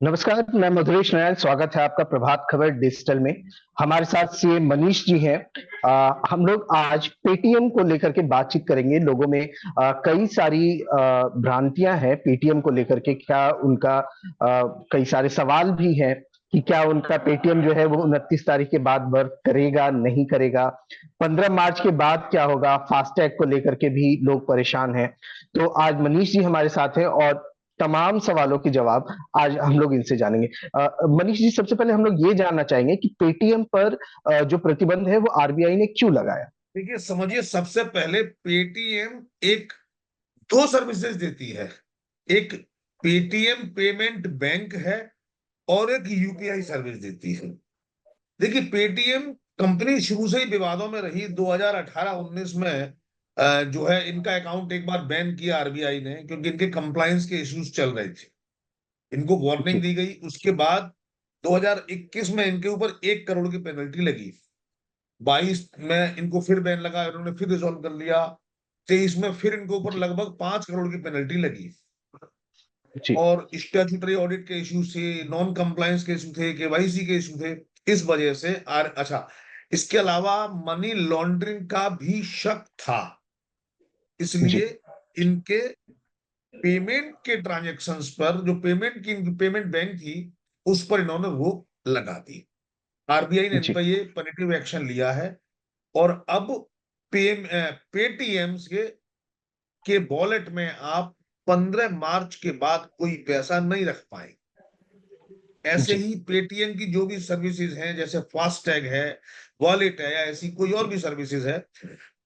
नमस्कार, मैं मधुरेश नारायण। स्वागत है आपका प्रभात खबर डिजिटल में। हमारे साथ सीए मनीष जी हैं। हम लोग आज पेटीएम को लेकर के बातचीत करेंगे। लोगों में कई सारी भ्रांतियां हैं पेटीएम को लेकर के। क्या उनका कई सारे सवाल भी हैं कि क्या उनका पेटीएम जो है वो 29 तारीख के बाद वर्क करेगा, नहीं करेगा। 15 मार्च के बाद क्या होगा, फास्टैग को लेकर के भी लोग परेशान हैं। तो आज मनीष जी हमारे साथ हैं और तमाम सवालों के जवाब आज हम लोग इनसे जानेंगे। मनीष जी, सबसे पहले हम लोग ये जानना चाहेंगे कि पेटीएम पर जो प्रतिबंध है वो आरबीआई ने क्यों लगाया? देखिए, समझिए, सबसे पहले पेटीएम एक दो सर्विसेज देती है। एक पेटीएम पेमेंट बैंक है और एक यूपीआई सर्विस देती है। देखिए, पेटीएम कंपनी शुरू से ही विवादों में रही। 2018-19 में जो है, इनका अकाउंट एक बार बैन किया आरबीआई ने, क्योंकि इनके कंप्लायंस के इश्यूज चल रहे थे। इनको वार्निंग जी। दी गई। उसके बाद 2021 में इनके ऊपर 1 करोड़ की पेनल्टी लगी। 22 में इनको फिर बैन लगा, इन्होंने फिर रिजॉल्व कर लिया। 23 में फिर इनके ऊपर जी। लगभग 5 करोड़ की पेनल्टी लगी। जी। और स्टैट्यूटरी ऑडिट के इश्यू थे, नॉन कंप्लायंस के इशू थे, केवाईसी के इशू थे। इस वजह से अच्छा, इसके अलावा मनी लॉन्ड्रिंग का भी शक था, जी। इसलिए इनके पेमेंट के ट्रांजेक्शन्स पर, जो पेमेंट की इनकी पेमेंट बैंक थी, उस पर इन्होंने रोक लगा दी। आरबीआई ने इन जी। पर ये पॉजिटिव एक्शन लिया है। और अब पेटीएम के वॉलेट में आप 15 मार्च के बाद कोई पैसा नहीं रख पाएंगे। ऐसे जी। ही पेटीएम की जो भी सर्विसेज हैं, जैसे फास्टैग है, वॉलेट है, या ऐसी कोई और भी सर्विसेज है,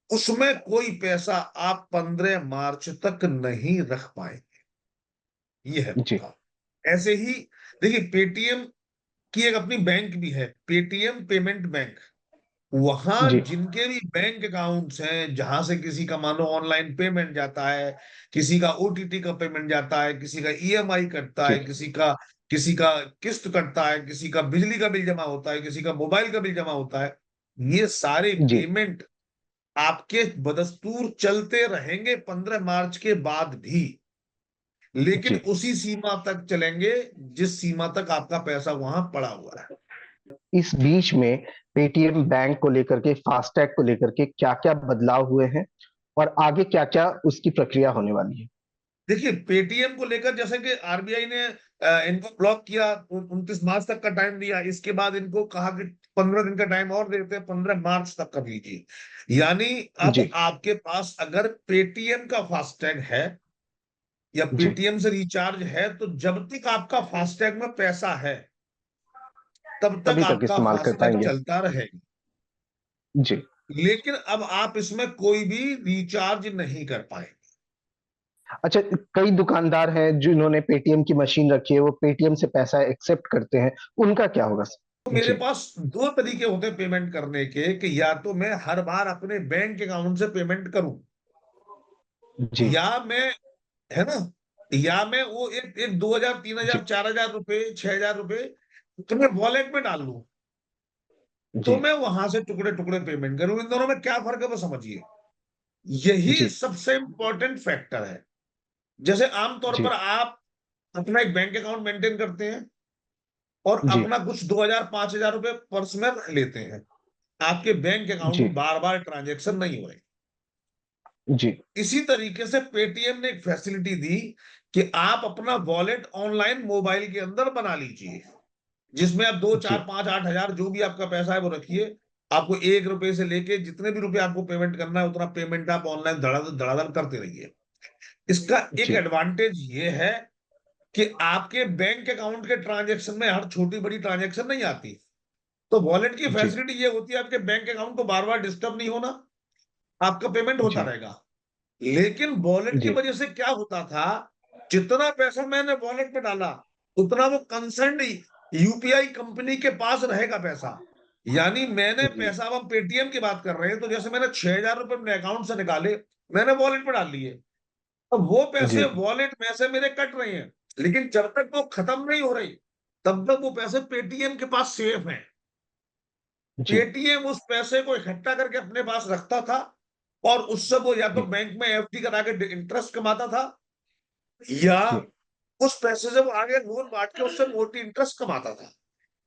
उसमें कोई पैसा आप 15 मार्च तक नहीं रख पाएंगे। ये है जी। मुद्दा। ऐसे ही देखिए, पेटीएम की एक अपनी बैंक भी है, पेटीएम पेमेंट बैंक। वहां जी। जिनके भी बैंक अकाउंट्स हैं, जहां से किसी का मानो ऑनलाइन पेमेंट जाता है, किसी का ओटीटी का पेमेंट जाता है, किसी का ईएमआई कटता जी। है, किसी का किस्त कटता है, किसी का बिजली का बिल जमा होता है, किसी का मोबाइल का बिल जमा होता है, ये सारे जी। पेमेंट आपके बदस्तूर चलते रहेंगे 15 मार्च के बाद भी। लेकिन जी। उसी सीमा तक चलेंगे जिस सीमा तक आपका पैसा वहां पड़ा हुआ है। इस बीच में पेटीएम बैंक को लेकर के, फास्टैग को लेकर के क्या क्या बदलाव हुए हैं और आगे क्या क्या उसकी प्रक्रिया होने वाली है? देखिए, पेटीएम को लेकर जैसे कि आरबीआई ने इनको ब्लॉक किया, 29 मार्च तक का टाइम दिया। इसके बाद इनको कहा कि 15 दिन का टाइम और देते हैं, 15 मार्च तक कर लीजिए। यानी अब जी। आपके पास अगर पेटीएम का फास्टैग है या जी। पेटीएम से रिचार्ज है, तो जब तक आपका फास्टैग में पैसा है, तब तक तभी तक आपका इस्तेमाल कर फास्टैग पाएंगे। चलता रहेगा। जी। लेकिन अब आप इसमें कोई भी रिचार्ज नहीं कर पाएंगे। अच्छा, कई दुकानदार हैं जिन्होंने पेटीएम की मशीन रखी है, वो पेटीएम से पैसा एक्सेप्ट करते हैं, उनका क्या होगा? तो मेरे जी। पास दो तरीके होते हैं पेमेंट करने के, कि या तो मैं हर बार अपने बैंक अकाउंट से पेमेंट करूं, जी। या मैं, है ना, या मैं वो एक एक 2,000, तीन जी। हजार 4,000 रुपए, 6,000 रुपए अपने वॉलेट में डाल लूं, तो जी। मैं वहां से टुकड़े टुकड़े पेमेंट करूं। इन दोनों में क्या फर्क है वो समझिए। यही जी। सबसे इंपॉर्टेंट फैक्टर है। जैसे आमतौर जी। पर आप अपना एक बैंक अकाउंट मेंटेन करते हैं और जी। अपना कुछ 2,000, 5,000 रुपए पर्स में रख लेते हैं, आपके बैंक अकाउंट जी। में बार बार ट्रांजेक्शन नहीं हो रहे। जी। इसी तरीके से पेटीएम ने एक फैसिलिटी दी कि आप अपना वॉलेट ऑनलाइन मोबाइल के अंदर बना लीजिए, जिसमें आप 2, 4, 5, 8 हजार जो भी आपका पैसा है वो रखिए। आपको 1 रुपए से लेके जितने भी रुपए आपको पेमेंट करना है, उतना पेमेंट आप ऑनलाइन धड़ाधड़ धड़ाधड़ करते रहिए। इसका एक जी। एडवांटेज ये है कि आपके बैंक अकाउंट के ट्रांजेक्शन में हर छोटी बड़ी ट्रांजेक्शन नहीं आती। तो वॉलेट की जी। फैसिलिटी ये होती है, आपके बैंक अकाउंट को बार बार डिस्टर्ब नहीं होना, आपका पेमेंट होता जी। रहेगा। लेकिन वॉलेट की जी। वजह से क्या होता था, जितना पैसा मैंने वॉलेट में डाला, उतना वो कंसर्न यूपीआई कंपनी के पास रहेगा पैसा। यानी मैंने जी। पैसा, अब हम पेटीएम की बात कर रहे हैं, तो जैसे मैंने 6,000 रुपए अपने अकाउंट से निकाले, मैंने वॉलेट में डाल लिए। अब वो जी। पैसे वॉलेट में से मेरे कट रहे हैं, लेकिन जब तक वो खत्म नहीं हो रही, तब तक वो पैसे पेटीएम के पास सेफ हैं। जी। पेटीएम उस पैसे को इकट्ठा करके अपने पास रखता था, और उससे वो या तो जी। बैंक में एफडी करा के इंटरेस्ट कमाता था, या जी। उस पैसे से वो आगे लोन बांट के उससे मोटी इंटरेस्ट कमाता था।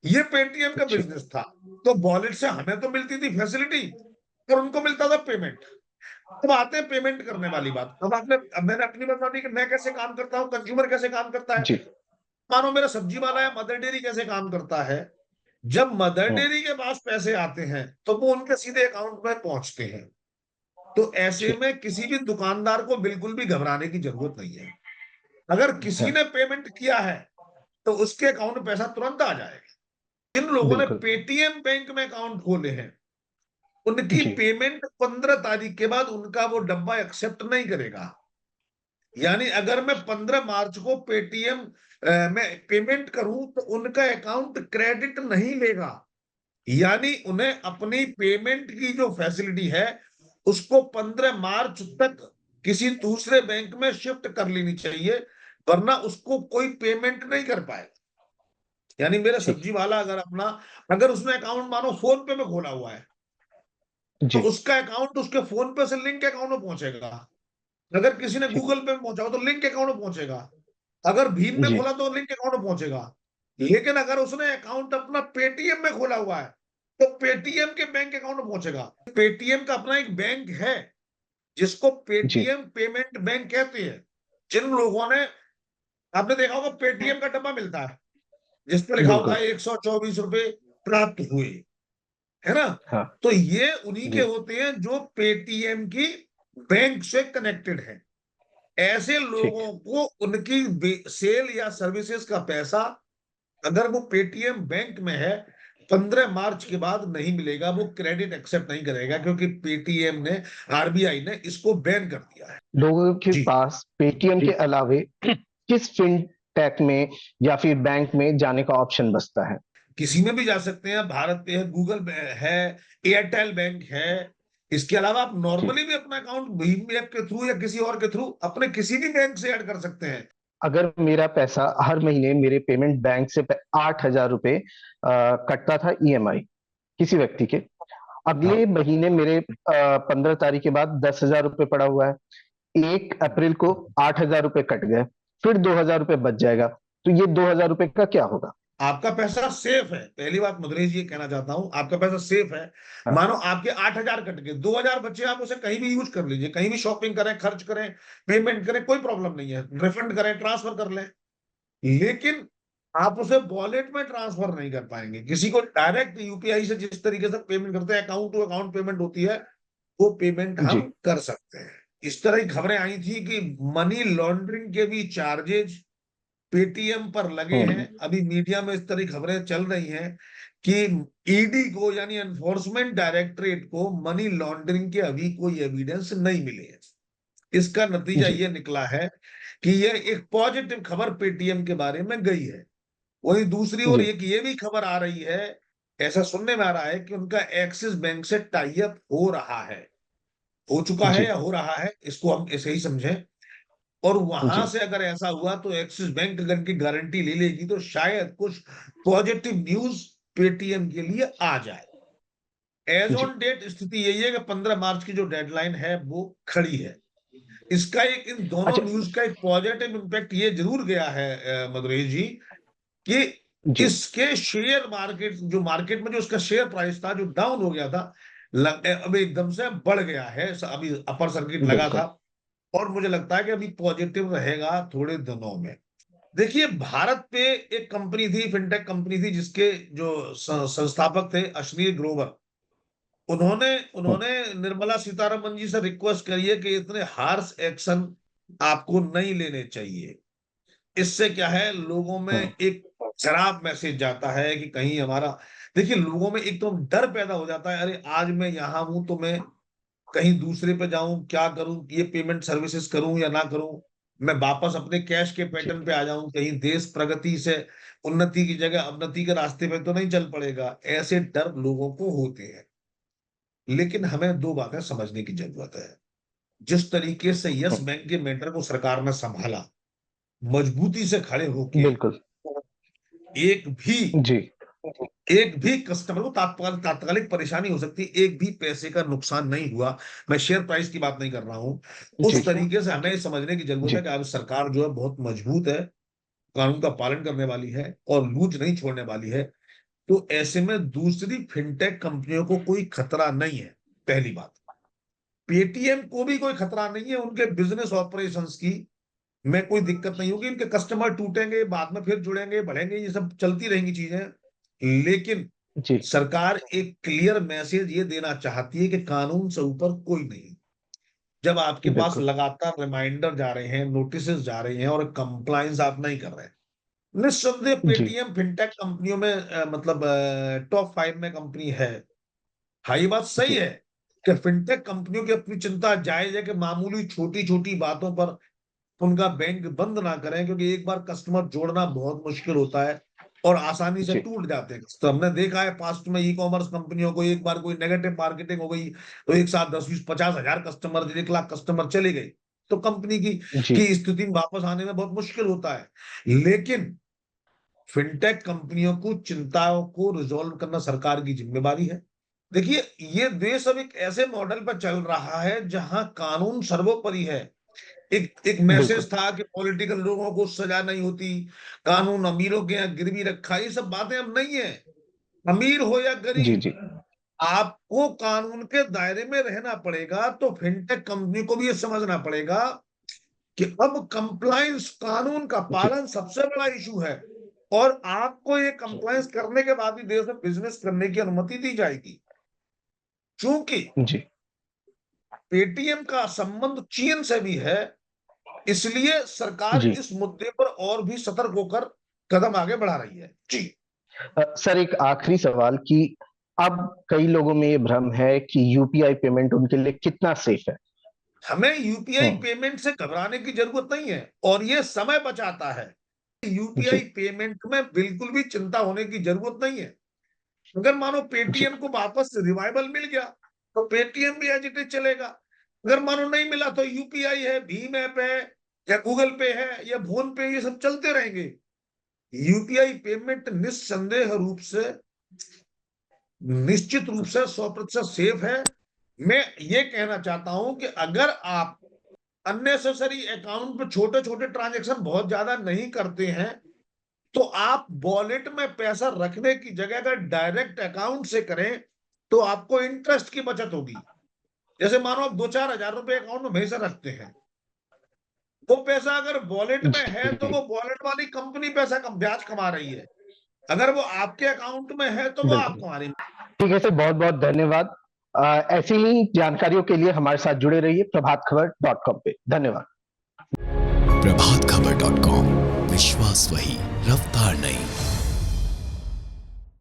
ये पेटीएम का अच्छा। बिजनेस था। तो वॉलेट से हमें तो मिलती थी फैसिलिटी और उनको मिलता था पेमेंट। अब आते हैं पेमेंट करने वाली बात। अब मैंने अपनी बता दी कि मैं कैसे काम करता हूँ, कंज्यूमर कैसे काम करता है। जी। मानो मेरा सब्जी वाला है, मदर डेयरी कैसे काम करता है। जब मदर हम्म। डेयरी के पास पैसे आते हैं तो वो उनके सीधे अकाउंट में पहुंचते हैं। तो ऐसे जी। में किसी भी दुकानदार को बिल्कुल भी घबराने की जरूरत नहीं है। अगर किसी हाँ। ने पेमेंट किया है तो उसके अकाउंट में पैसा तुरंत आ जाएगा। जिन लोगों ने बिल्कुल। पेटीएम बैंक में अकाउंट खोले हैं उनकी जी। पेमेंट 15 तारीख के बाद उनका वो डब्बा एक्सेप्ट नहीं करेगा। यानी अगर मैं 15 मार्च को पेटीएम में पेमेंट करूं तो उनका अकाउंट क्रेडिट नहीं लेगा। यानी उन्हें अपनी पेमेंट की जो फैसिलिटी है उसको 15 मार्च तक किसी दूसरे बैंक में शिफ्ट कर लेनी चाहिए, वरना उसको कोई पेमेंट नहीं कर पाएगा। यानी मेरा ठीक। सब्जी वाला अगर उसने अकाउंट मानो फोन पे में खोला हुआ है तो जी। उसका अकाउंट उसके फोन पे से लिंक अकाउंट में पहुंचेगा। अगर किसी ने ठीक। गूगल पे में पहुंचा हो तो लिंक अकाउंट में पहुंचेगा। अगर भीम में जी। खोला तो लिंक अकाउंट में पहुंचेगा। लेकिन अगर उसने अकाउंट अपना पेटीएम में खोला हुआ है तो पेटीएम के बैंक अकाउंट में पहुंचेगा। पेटीएम का अपना एक बैंक है जिसको जी। पेटीएम पेमेंट बैंक कहते हैं। जिन लोगों ने, आपने देखा होगा पेटीएम का डब्बा मिलता है जिस पर लिखा होता बिल्कुल। है 124 रुपए प्राप्त हुए, है ना। हाँ। तो ये उन्हीं के जी। होते हैं जो पेटीएम की बैंक से कनेक्टेड है। ऐसे ठीक। लोगों को उनकी सेल या सर्विसेज का पैसा अगर वो पेटीएम बैंक में है 15 मार्च के बाद नहीं मिलेगा। वो क्रेडिट एक्सेप्ट नहीं करेगा क्योंकि पेटीएम ने, आरबीआई ने इसको बैन कर दिया है। लोगों के जी। पास पेटीएम के अलावे किस फिनटेक में या फिर बैंक में जाने का ऑप्शन बचता है? किसी में भी जा सकते हैं, भारत पे है, गूगल पे है, एयरटेल बैंक है। इसके अलावा आप जी। नॉर्मली भी अपना अकाउंट भीम ऐप के थ्रू या किसी और के थ्रू अपने किसी भी बैंक से ऐड कर सकते हैं। अगर मेरा पैसा हर महीने मेरे पेमेंट बैंक से 8,000 रुपए कटता था ईएमआई किसी व्यक्ति के, हाँ, अगले महीने मेरे 15 तारीख के बाद 10,000 रुपए पड़ा हुआ है, 1 अप्रैल को 8,000 रुपए कट गए, फिर 2,000 रुपए बच जाएगा, तो ये 2,000 रुपए का क्या होगा? आपका पैसा सेफ है। पहली बात मदरेश ये कहना चाहता हूं, आपका पैसा सेफ है। हाँ। मानो आपके 8,000 कट गए, 2,000 बचे, आप उसे कहीं भी यूज कर लीजिए, कहीं भी शॉपिंग करें, खर्च करें, पेमेंट करें, कोई प्रॉब्लम नहीं है, रिफंड करें, ट्रांसफर कर लें। लेकिन आप उसे वॉलेट में ट्रांसफर नहीं कर पाएंगे। किसी को डायरेक्ट यूपीआई से जिस तरीके से पेमेंट करते हैं, अकाउंट टू अकाउंट पेमेंट होती है, वो पेमेंट जी। हम कर सकते हैं। इस तरह की खबरें आई थी कि मनी लॉन्ड्रिंग के भी चार्जेज पेटीएम पर लगे हैं। हम्म। अभी मीडिया में इस तरह की खबरें चल रही हैं कि ईडी को यानी एनफोर्समेंट डायरेक्टरेट को मनी लॉन्ड्रिंग के अभी कोई एविडेंस नहीं मिले हैं। इसका नतीजा जी। ये निकला है कि यह एक पॉजिटिव खबर पेटीएम के बारे में गई है। वहीं दूसरी ओर जी। एक ये भी खबर आ रही है, ऐसा सुनने में आ रहा है कि उनका एक्सिस बैंक से टाई अप हो रहा है, हो चुका है जी। या हो रहा है, इसको हम ऐसे ही समझें। और वहां जी। से अगर ऐसा हुआ तो एक्सिस बैंक अगर की गारंटी ले लेगी तो शायद कुछ पॉजिटिव न्यूज पेटीएम के लिए आ जाए। As ji. ऑन डेट स्थिति यही है कि 15 मार्च की जो डेडलाइन है वो खड़ी है। इसका एक, इन दोनों अच्छा। न्यूज का एक पॉजिटिव इम्पैक्ट ये जरूर गया है मदुरई जी, कि जी। इसके शेयर मार्केट, जो मार्केट में जो उसका शेयर प्राइस था जो डाउन हो गया था, अब एकदम से बढ़ गया है। अभी अपर सर्किट लगा था बिल्कुल। और मुझे लगता है कि अभी पॉजिटिव रहेगा थोड़े दिनों में। देखिए, भारत पे एक कंपनी थी, फिनटेक कंपनी थी, जिसके जो संस्थापक थे अश्लील ग्रोवर, उन्होंने हम्म। उन्होंने निर्मला सीतारमन जी से रिक्वेस्ट करी है कि इतने हार्श एक्शन आपको नहीं लेने चाहिए। इससे क्या है, लोगों में हम्म। एक खराब मैसेज जाता है कि कहीं हमारा, देखिए लोगों में एक तो डर पैदा हो जाता है, अरे आज मैं यहां हूं तो मैं कहीं दूसरे पे जाऊं, क्या करूं, ये पेमेंट सर्विसेज करूं या ना करूं, मैं वापस अपने कैश के पैटर्न ठीक। पे आ जाऊं, कहीं देश प्रगति से उन्नति की जगह अवनति के रास्ते पे तो नहीं चल पड़ेगा। ऐसे डर लोगों को होते हैं। लेकिन हमें दो बातें समझने की जरूरत है। जिस तरीके से यस हम्म। बैंक के मैटर को सरकार ने संभाला, मजबूती से खड़े होके, बिल्कुल। एक भी जी। एक भी कस्टमर को तात्कालिक परेशानी हो सकती है, एक भी पैसे का नुकसान नहीं हुआ। मैं शेयर प्राइस की बात नहीं कर रहा हूं। जी। उस तरीके से हमें समझने की जरूरत है जी। कि अब सरकार जो है बहुत मजबूत है। कानून का पालन करने वाली है और लूज नहीं छोड़ने वाली है, तो ऐसे में दूसरी फिनटेक कंपनियों को कोई खतरा नहीं है। पहली बात, पेटीएम को भी कोई खतरा नहीं है, उनके बिजनेस ऑपरेशंस की में कोई दिक्कत नहीं होगी। इनके कस्टमर टूटेंगे, बाद में फिर जुड़ेंगे, बढ़ेंगे, ये सब चलती रहेंगी चीजें। लेकिन जी सरकार एक क्लियर मैसेज ये देना चाहती है कि कानून से ऊपर कोई नहीं। जब आपके पास बिल्कुल। लगातार रिमाइंडर जा रहे हैं, नोटिस जा रहे हैं और कंप्लायंस आप नहीं कर रहे हैं, निस्संदेह जी पेटीएम फिनटेक कंपनियों में मतलब टॉप 5 में कंपनी है। हाँ, ये बात सही जी है कि फिनटेक कंपनियों की अपनी चिंता जायज है कि मामूली छोटी छोटी बातों पर उनका बैंक बंद ना करें, क्योंकि एक बार कस्टमर जोड़ना बहुत मुश्किल होता है और आसानी से जी टूट जाते हैं। तो हमने देखा है पास्ट में, ई कॉमर्स कंपनियों को एक बार कोई नेगेटिव मार्केटिंग हो गई तो एक साथ 10-20-50 हजार कस्टमर, 1 लाख कस्टमर चले गए, तो कंपनी जी की स्थिति में वापस आने में बहुत मुश्किल होता है। लेकिन फिनटेक कंपनियों को चिंताओं को रिजॉल्व करना सरकार की जिम्मेवारी है। देखिए, ये देश अब एक ऐसे मॉडल पर चल रहा है जहां कानून सर्वोपरि है। एक बिल्कुल। मैसेज था कि पॉलिटिकल लोगों को सजा नहीं होती, कानून अमीरों के यहाँ गिरवी रखा, ये सब बातें अब नहीं है। अमीर हो या जी गरीब, जी आपको कानून के दायरे में रहना पड़ेगा। तो फिनटेक कंपनी को भी ये समझना पड़ेगा कि अब कंप्लायंस, कानून का जी पालन सबसे बड़ा इशू है और आपको ये कंप्लायंस करने के बाद ही देश में बिजनेस करने की अनुमति दी जाएगी। चूंकि जी पेटीएम का संबंध चीन से भी है, इसलिए सरकार जी इस मुद्दे पर और भी सतर्क होकर कदम आगे बढ़ा रही है। जी। सर, एक आखिरी सवाल कि अब कई लोगों में ये भ्रम है कि यूपीआई पेमेंट उनके लिए कितना सेफ है। हमें यूपीआई हम्म। पेमेंट से घबराने की जरूरत नहीं है और ये समय बचाता है। यूपीआई जी पेमेंट में बिल्कुल भी चिंता होने की जरूरत नहीं है। अगर मानो जी पेटीएम को वापस रिवाइवल मिल गया तो पेटीएम भी एज इट इज चलेगा। अगर मानो नहीं मिला तो यूपीआई है, भीम ऐप है या गूगल पे है या फोन पे, ये सब चलते रहेंगे। यूपीआई पेमेंट निस्संदेह रूप से, निश्चित रूप से 100% सेफ है। मैं ये कहना चाहता हूं कि अगर आप अननेसेसरी अकाउंट पे छोटे छोटे ट्रांजेक्शन बहुत ज्यादा नहीं करते हैं, तो आप वॉलेट में पैसा रखने की जगह अगर डायरेक्ट अकाउंट से करें तो आपको इंटरेस्ट की बचत होगी। जैसे मानो आप 2-4 हजार रुपए अकाउंट में हमेशा रखते हैं, वो पैसा अगर वॉलेट में है तो जी वो वॉलेट वाली कंपनी पैसा कम ब्याज कमा रही है, अगर वो आपके अकाउंट में है तो वो आप बिल्कुल। कमा रही है। ठीक है सर, बहुत बहुत धन्यवाद। ऐसी ही जानकारियों के लिए हमारे साथ जुड़े रहिए प्रभातखबर.com पे। धन्यवाद। प्रभातखबर.com, विश्वास वही, रफ्तार नहीं।